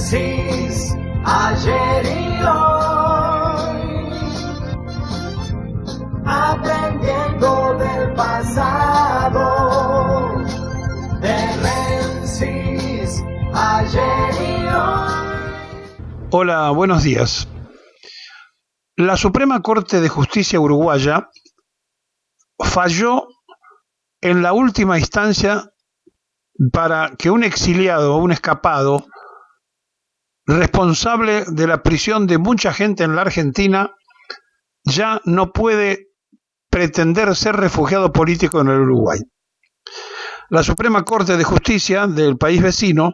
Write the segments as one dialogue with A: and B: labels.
A: Génesis, ayer y hoy, aprendiendo del pasado. Génesis, ayer y hoy.
B: Hola, buenos días. La Suprema Corte de Justicia uruguaya falló en la última instancia para que un exiliado o un escapado responsable de la prisión de mucha gente en la Argentina ya no puede pretender ser refugiado político en el Uruguay. La Suprema Corte de Justicia del país vecino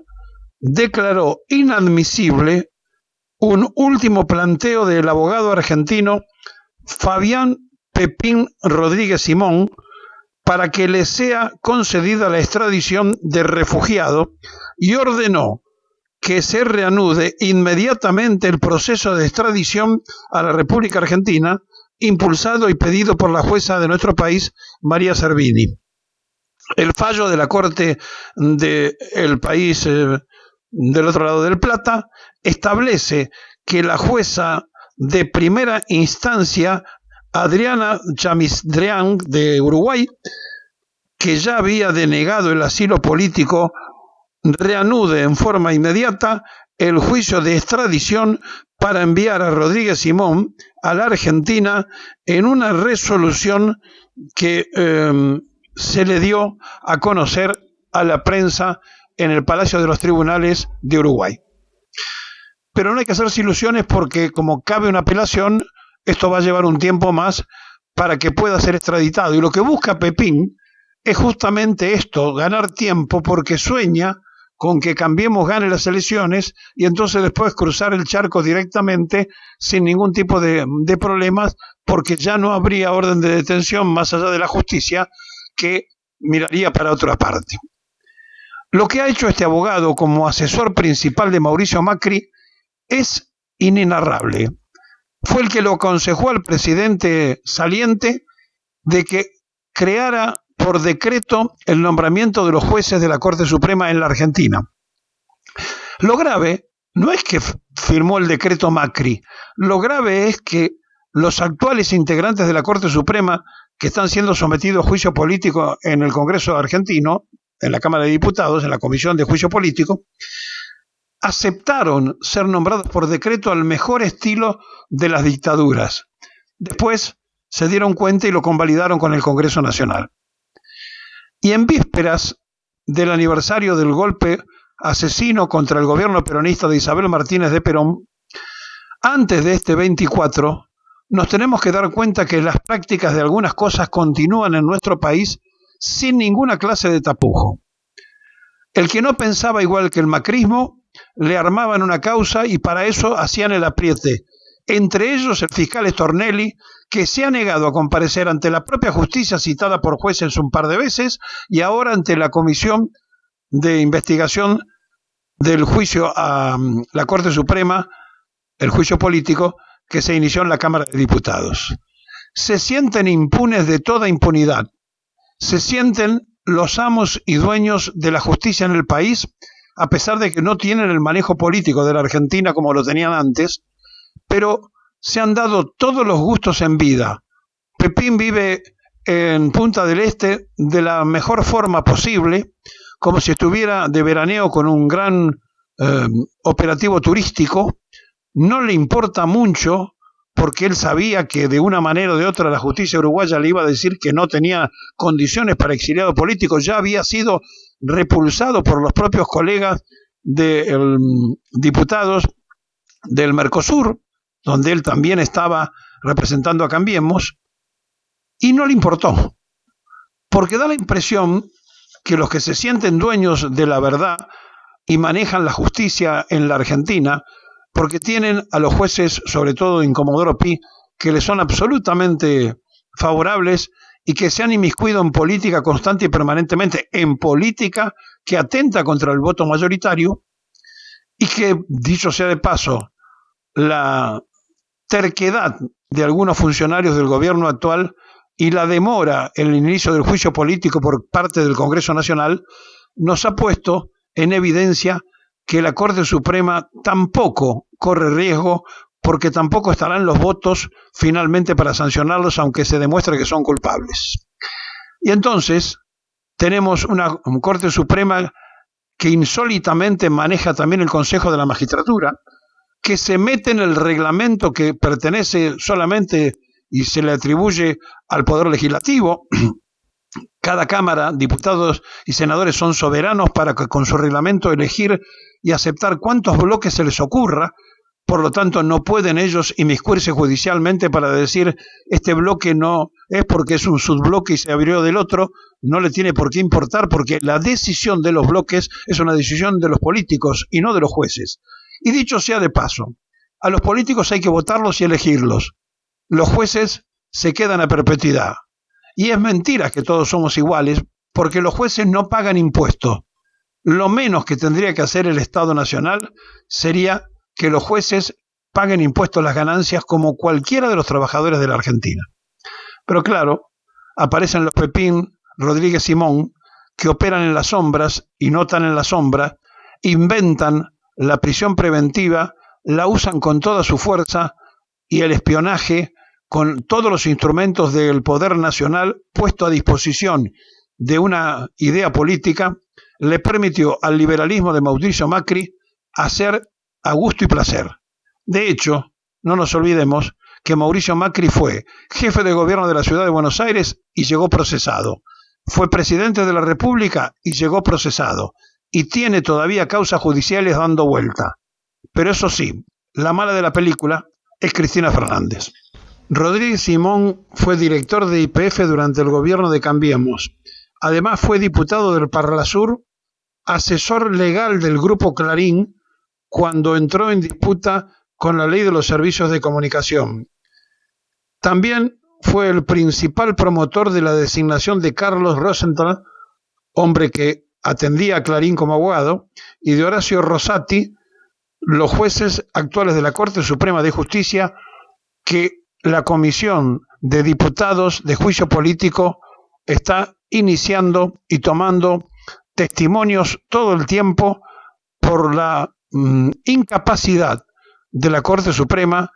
B: declaró inadmisible un último planteo del abogado argentino Fabián Pepín Rodríguez Simón para que le sea concedida la extradición de refugiado y ordenó que se reanude inmediatamente el proceso de extradición a la República Argentina, impulsado y pedido por la jueza de nuestro país, María Servini. El fallo de la Corte del país del otro lado del Plata establece que la jueza de primera instancia, Adriana Chamisdrean de Uruguay, que ya había denegado el asilo político, reanude en forma inmediata el juicio de extradición para enviar a Rodríguez Simón a la Argentina en una resolución que se le dio a conocer a la prensa en el Palacio de los Tribunales de Uruguay. Pero no hay que hacerse ilusiones porque como cabe una apelación, esto va a llevar un tiempo más para que pueda ser extraditado. Y lo que busca Pepín es justamente esto, ganar tiempo, porque sueña con que Cambiemos gane las elecciones y entonces después cruzar el charco directamente sin ningún tipo de problemas, porque ya no habría orden de detención más allá de la justicia que miraría para otra parte. Lo que ha hecho este abogado como asesor principal de Mauricio Macri es inenarrable. Fue el que lo aconsejó al presidente saliente de que creara por decreto el nombramiento de los jueces de la Corte Suprema en la Argentina. Lo grave no es que firmó el decreto Macri, lo grave es que los actuales integrantes de la Corte Suprema que están siendo sometidos a juicio político en el Congreso argentino, en la Cámara de Diputados, en la Comisión de Juicio Político, aceptaron ser nombrados por decreto al mejor estilo de las dictaduras. Después se dieron cuenta y lo convalidaron con el Congreso Nacional. Y en vísperas del aniversario del golpe asesino contra el gobierno peronista de Isabel Martínez de Perón, antes de este 24, nos tenemos que dar cuenta que las prácticas de algunas cosas continúan en nuestro país sin ninguna clase de tapujo. El que no pensaba igual que el macrismo, le armaban una causa y para eso hacían el apriete. Entre ellos el fiscal Stornelli, que se ha negado a comparecer ante la propia justicia citada por jueces un par de veces y ahora ante la Comisión de Investigación del juicio a la Corte Suprema, el juicio político que se inició en la Cámara de Diputados. Se sienten impunes de toda impunidad. Se sienten los amos y dueños de la justicia en el país, a pesar de que no tienen el manejo político de la Argentina como lo tenían antes, pero se han dado todos los gustos en vida. Pepín vive en Punta del Este de la mejor forma posible, como si estuviera de veraneo con un gran operativo turístico. No le importa mucho porque él sabía que de una manera o de otra la justicia uruguaya le iba a decir que no tenía condiciones para exiliado político. Ya había sido repulsado por los propios colegas de diputados del Mercosur, donde él también estaba representando a Cambiemos, y no le importó, porque da la impresión que los que se sienten dueños de la verdad y manejan la justicia en la Argentina, porque tienen a los jueces, sobre todo en Comodoro Pi, que les son absolutamente favorables y que se han inmiscuido en política constante y permanentemente, en política que atenta contra el voto mayoritario y que, dicho sea de paso, la terquedad de algunos funcionarios del gobierno actual y la demora en el inicio del juicio político por parte del Congreso Nacional nos ha puesto en evidencia que la Corte Suprema tampoco corre riesgo porque tampoco estarán los votos finalmente para sancionarlos, aunque se demuestre que son culpables. Y entonces tenemos una Corte Suprema que insólitamente maneja también el Consejo de la Magistratura, que se mete en el reglamento que pertenece solamente y se le atribuye al Poder Legislativo. Cada Cámara, diputados y senadores son soberanos para que con su reglamento elegir y aceptar cuántos bloques se les ocurra. Por lo tanto, no pueden ellos inmiscuirse judicialmente para decir este bloque no es porque es un subbloque y se abrió del otro, no le tiene por qué importar porque la decisión de los bloques es una decisión de los políticos y no de los jueces. Y dicho sea de paso, a los políticos hay que votarlos y elegirlos. Los jueces se quedan a perpetuidad. Y es mentira que todos somos iguales porque los jueces no pagan impuestos. Lo menos que tendría que hacer el Estado Nacional sería que los jueces paguen impuestos a las ganancias como cualquiera de los trabajadores de la Argentina. Pero claro, aparecen los Pepín Rodríguez Simón, que operan en las sombras y no tan en la sombra, inventan la prisión preventiva, la usan con toda su fuerza y el espionaje con todos los instrumentos del poder nacional puesto a disposición de una idea política, le permitió al liberalismo de Mauricio Macri hacer a gusto y placer. De hecho, no nos olvidemos que Mauricio Macri fue jefe de gobierno de la ciudad de Buenos Aires y llegó procesado. Fue presidente de la República y llegó procesado. Y tiene todavía causas judiciales dando vuelta. Pero eso sí, la mala de la película es Cristina Fernández. Rodríguez Simón fue director de YPF durante el gobierno de Cambiemos. Además fue diputado del Parlasur, asesor legal del Grupo Clarín, cuando entró en disputa con la ley de los servicios de comunicación. También fue el principal promotor de la designación de Carlos Rosenthal, hombre que atendía a Clarín como abogado, y de Horacio Rosati, los jueces actuales de la Corte Suprema de Justicia, que la Comisión de Diputados de Juicio Político está iniciando y tomando testimonios todo el tiempo por la incapacidad de la Corte Suprema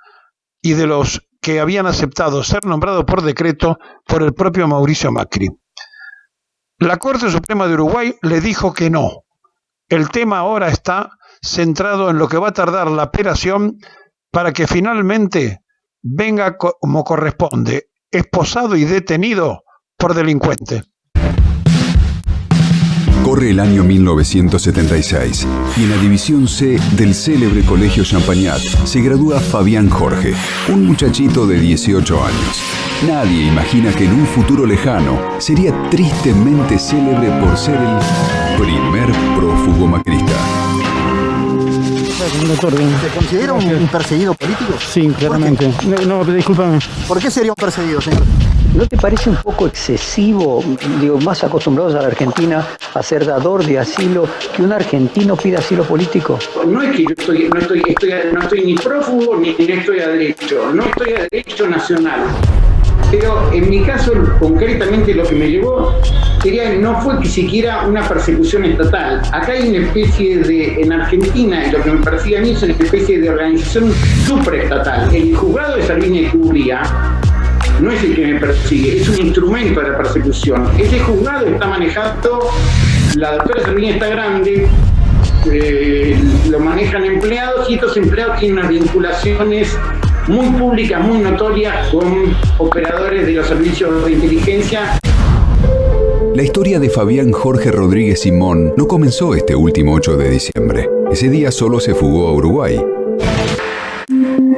B: y de los que habían aceptado ser nombrados por decreto por el propio Mauricio Macri. La Corte Suprema de Uruguay le dijo que no. El tema ahora está centrado en lo que va a tardar la operación para que finalmente venga como corresponde, esposado y detenido por delincuente.
C: Corre el año 1976 y en la División C del célebre Colegio Champagnat se gradúa Fabián Jorge, un muchachito de 18 años. Nadie imagina que en un futuro lejano sería tristemente célebre por ser el primer prófugo macrista.
D: ¿Se considera un perseguido político?
E: Sí, claramente. No, discúlpame.
D: ¿Por qué sería un perseguido, señor?
F: ¿No te parece un poco excesivo, más acostumbrados a la Argentina a ser dador de asilo, que un argentino pida asilo político?
G: No es que yo no estoy ni prófugo ni estoy a derecho, no estoy a derecho nacional. Pero en mi caso, concretamente lo que me llevó no fue que siquiera una persecución estatal. Acá hay una especie de, en Argentina, y lo que me parecía a mí es una especie de organización supraestatal. El juzgado de Salvini y Cubría no es el que me persigue, es un instrumento de la persecución. Ese juzgado está manejado, la doctora Salvini está grande, lo manejan empleados y estos empleados tienen unas vinculaciones muy públicas, muy notorias con operadores de los servicios de inteligencia.
C: La historia de Fabián Jorge Rodríguez Simón no comenzó este último 8 de diciembre. Ese día solo se fugó a Uruguay.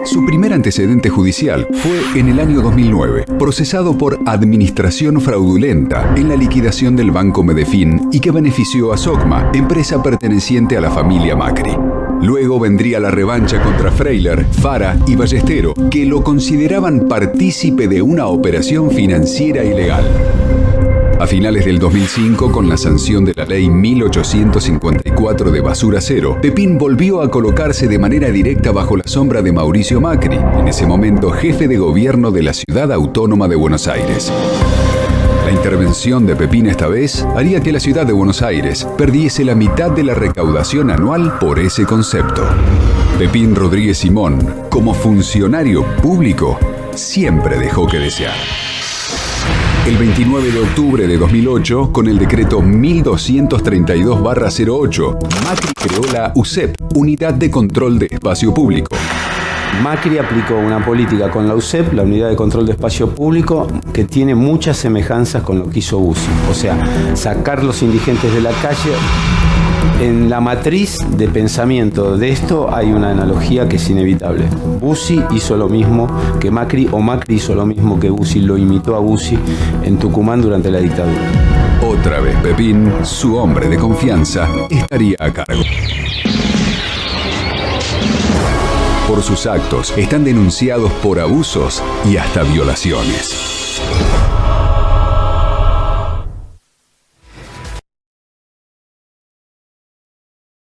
C: Su primer antecedente judicial fue en el año 2009, procesado por administración fraudulenta en la liquidación del Banco Medefin y que benefició a Socma, empresa perteneciente a la familia Macri. Luego vendría la revancha contra Freiler, Fara y Ballestero, que lo consideraban partícipe de una operación financiera ilegal. A finales del 2005, con la sanción de la ley 1854 de basura cero, Pepín volvió a colocarse de manera directa bajo la sombra de Mauricio Macri, en ese momento jefe de gobierno de la Ciudad Autónoma de Buenos Aires. La intervención de Pepín esta vez haría que la ciudad de Buenos Aires perdiese la mitad de la recaudación anual por ese concepto. Pepín Rodríguez Simón, como funcionario público, siempre dejó que desear. El 29 de octubre de 2008, con el decreto 1232/08, Macri creó la UCEP, Unidad de Control de Espacio Público.
H: Macri aplicó una política con la UCEP, la Unidad de Control de Espacio Público, que tiene muchas semejanzas con lo que hizo Bussi. O sea, sacar los indigentes de la calle. En la matriz de pensamiento de esto hay una analogía que es inevitable. Bussi hizo lo mismo que Macri, o Macri hizo lo mismo que Bussi, lo imitó a Bussi en Tucumán durante la dictadura.
C: Otra vez Pepín, su hombre de confianza, estaría a cargo. Por sus actos están denunciados por abusos y hasta violaciones.